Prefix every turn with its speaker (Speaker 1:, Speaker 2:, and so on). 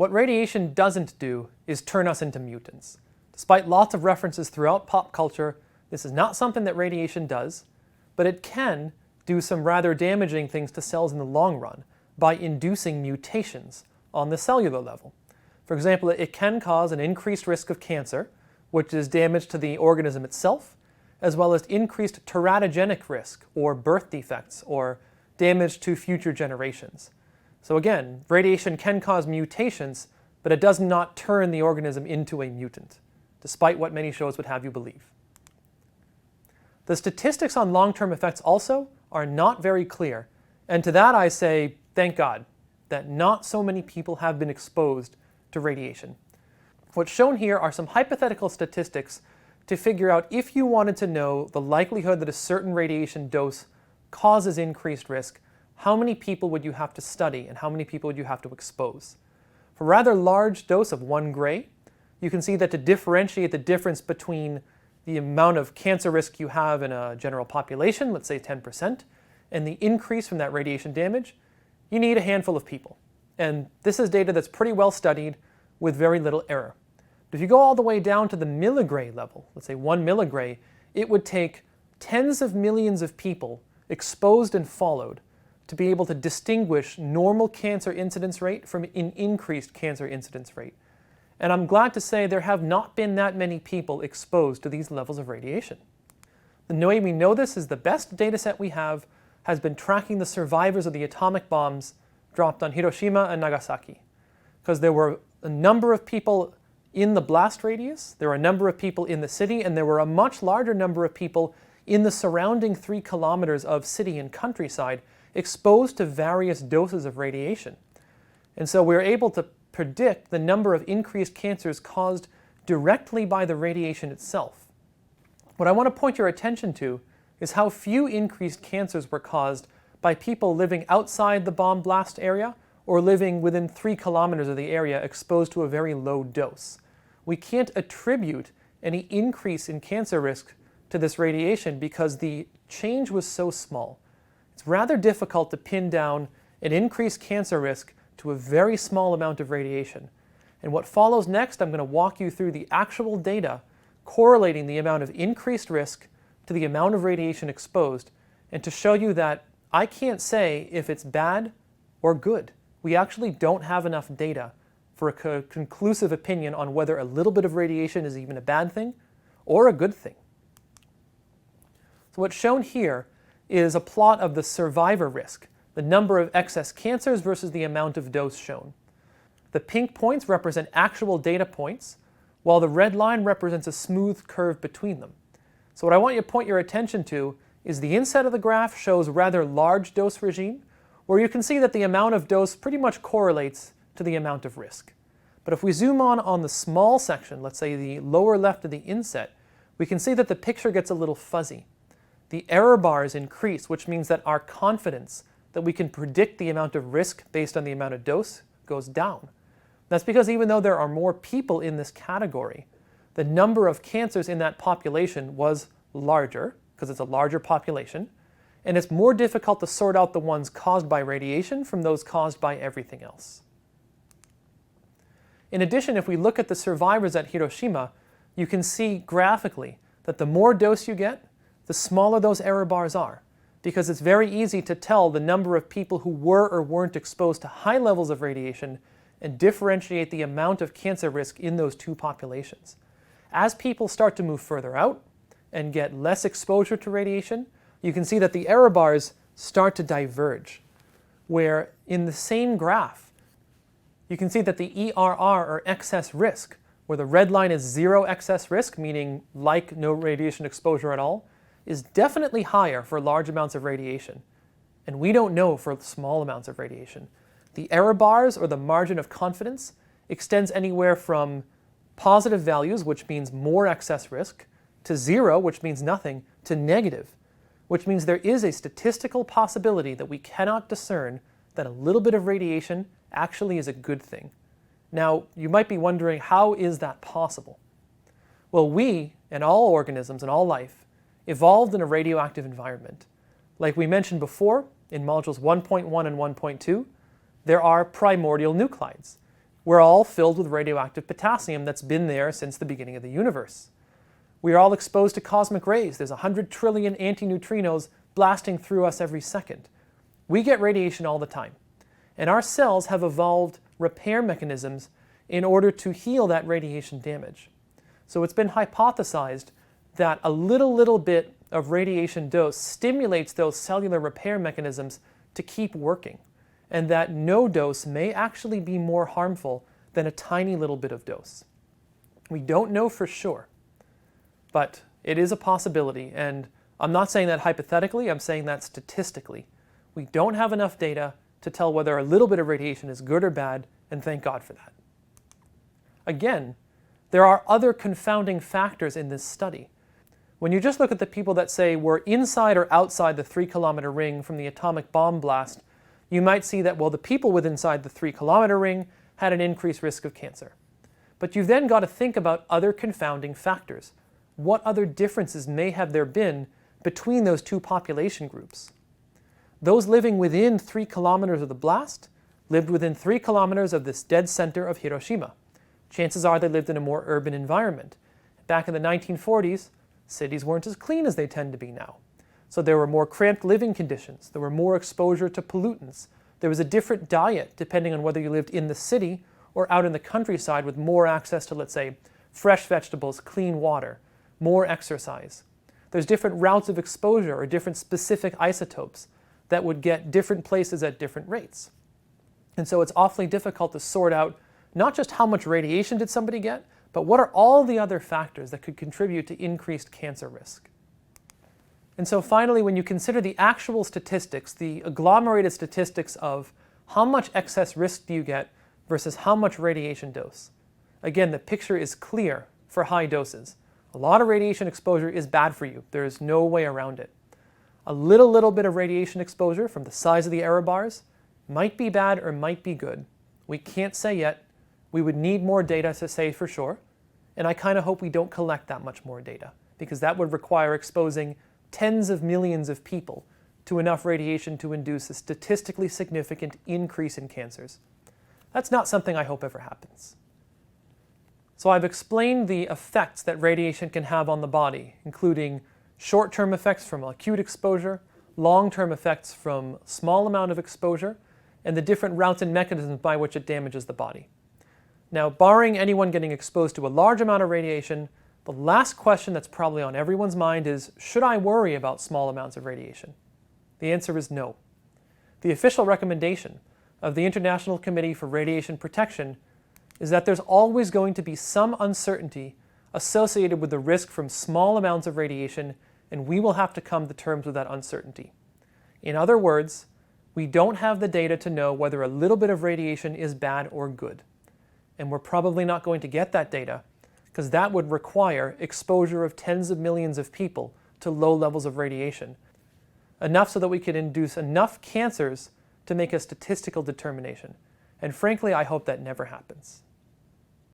Speaker 1: What radiation doesn't do is turn us into mutants. Despite lots of references throughout pop culture, this is not something that radiation does, but it can do some rather damaging things to cells in the long run by inducing mutations on the cellular level. For example, it can cause an increased risk of cancer, which is damage to the organism itself, as well as increased teratogenic risk, or birth defects, or damage to future generations. So again, radiation can cause mutations, but it does not turn the organism into a mutant, despite what many shows would have you believe. The statistics on long-term effects also are not very clear, and to that I say, thank God, that not so many people have been exposed to radiation. What's shown here are some hypothetical statistics to figure out if you wanted to know the likelihood that a certain radiation dose causes increased risk, how many people would you have to study and how many people would you have to expose. For a rather large dose of 1 gray, you can see that to differentiate the difference between the amount of cancer risk you have in a general population, let's say 10%, and the increase from that radiation damage, you need a handful of people. And this is data that's pretty well studied with very little error. But if you go all the way down to the milligray level, let's say 1 milligray, it would take tens of millions of people exposed and followed to be able to distinguish normal cancer incidence rate from an increased cancer incidence rate. And I'm glad to say there have not been that many people exposed to these levels of radiation. The way we know this is the best data set we have has been tracking the survivors of the atomic bombs dropped on Hiroshima and Nagasaki. Because there were a number of people in the blast radius, there were a number of people in the city, and there were a much larger number of people in the surrounding 3 kilometers of city and countryside exposed to various doses of radiation. And so we were able to predict the number of increased cancers caused directly by the radiation itself. What I want to point your attention to is how few increased cancers were caused by people living outside the bomb blast area or living within 3 kilometers of the area exposed to a very low dose. We can't attribute any increase in cancer risk to this radiation because the change was so small. It's rather difficult to pin down an increased cancer risk to a very small amount of radiation. And what follows next, I'm going to walk you through the actual data correlating the amount of increased risk to the amount of radiation exposed, and to show you that I can't say if it's bad or good. We actually don't have enough data for a conclusive opinion on whether a little bit of radiation is even a bad thing or a good thing. So what's shown here is a plot of the survivor risk, the number of excess cancers versus the amount of dose shown. The pink points represent actual data points, while the red line represents a smooth curve between them. So what I want you to point your attention to is the inside of the graph shows rather large dose regime, where you can see that the amount of dose pretty much correlates to the amount of risk. But if we zoom on the small section, let's say the lower left of the inset, we can see that the picture gets a little fuzzy. The error bars increase, which means that our confidence that we can predict the amount of risk based on the amount of dose goes down. That's because even though there are more people in this category, the number of cancers in that population was larger, because it's a larger population, and it's more difficult to sort out the ones caused by radiation from those caused by everything else. In addition, if we look at the survivors at Hiroshima, you can see graphically that the more dose you get, the smaller those error bars are, because it's very easy to tell the number of people who were or weren't exposed to high levels of radiation and differentiate the amount of cancer risk in those two populations. As people start to move further out and get less exposure to radiation, you can see that the error bars start to diverge, where in the same graph, you can see that the ERR, or excess risk, where the red line is 0 excess risk, meaning like no radiation exposure at all, is definitely higher for large amounts of radiation. And we don't know for small amounts of radiation. The error bars, or the margin of confidence, extends anywhere from positive values, which means more excess risk, to 0, which means nothing, to negative, which means there is a statistical possibility that we cannot discern that a little bit of radiation actually is a good thing. Now, you might be wondering, how is that possible? Well, we, and all organisms and all life, evolved in a radioactive environment. Like we mentioned before, in modules 1.1 and 1.2, there are primordial nuclides, We're all filled with radioactive potassium that's been there since the beginning of the universe. We are all exposed to cosmic rays. There's 100 trillion antineutrinos blasting through us every second. We get radiation all the time. And our cells have evolved repair mechanisms in order to heal that radiation damage. So it's been hypothesized that a little bit of radiation dose stimulates those cellular repair mechanisms to keep working, and that no dose may actually be more harmful than a tiny little bit of dose. We don't know for sure, but it is a possibility, and I'm not saying that hypothetically, I'm saying that statistically. We don't have enough data to tell whether a little bit of radiation is good or bad, and thank God for that. Again, there are other confounding factors in this study. When you just look at the people that say we're inside or outside the 3-kilometer ring from the atomic bomb blast, you might see that, well, the people within inside the 3-kilometer ring had an increased risk of cancer. But you've then got to think about other confounding factors. What other differences may have there been between those two population groups? Those living within 3 kilometers of the blast lived within 3 kilometers of this dead center of Hiroshima. Chances are they lived in a more urban environment. Back in the 1940s, cities weren't as clean as they tend to be now. So there were more cramped living conditions. There were more exposure to pollutants. There was a different diet depending on whether you lived in the city or out in the countryside with more access to, let's say, fresh vegetables, clean water, more exercise. There's different routes of exposure or different specific isotopes that would get different places at different rates. And so it's awfully difficult to sort out not just how much radiation did somebody get, but what are all the other factors that could contribute to increased cancer risk? And so finally, when you consider the actual statistics, the agglomerated statistics of how much excess risk do you get versus how much radiation dose, again, the picture is clear for high doses. A lot of radiation exposure is bad for you. There is no way around it. A little bit of radiation exposure from the size of the error bars might be bad or might be good. We can't say yet. We would need more data to say for sure, and I kind of hope we don't collect that much more data, because that would require exposing tens of millions of people to enough radiation to induce a statistically significant increase in cancers. That's not something I hope ever happens. So I've explained the effects that radiation can have on the body, including short-term effects from acute exposure, long-term effects from small amount of exposure, and the different routes and mechanisms by which it damages the body. Now, barring anyone getting exposed to a large amount of radiation, the last question that's probably on everyone's mind is, should I worry about small amounts of radiation? The answer is no. The official recommendation of the International Committee for Radiation Protection is that there's always going to be some uncertainty associated with the risk from small amounts of radiation, and we will have to come to terms with that uncertainty. In other words, we don't have the data to know whether a little bit of radiation is bad or good. And we're probably not going to get that data, because that would require exposure of tens of millions of people to low levels of radiation, enough so that we could induce enough cancers to make a statistical determination. And frankly, I hope that never happens.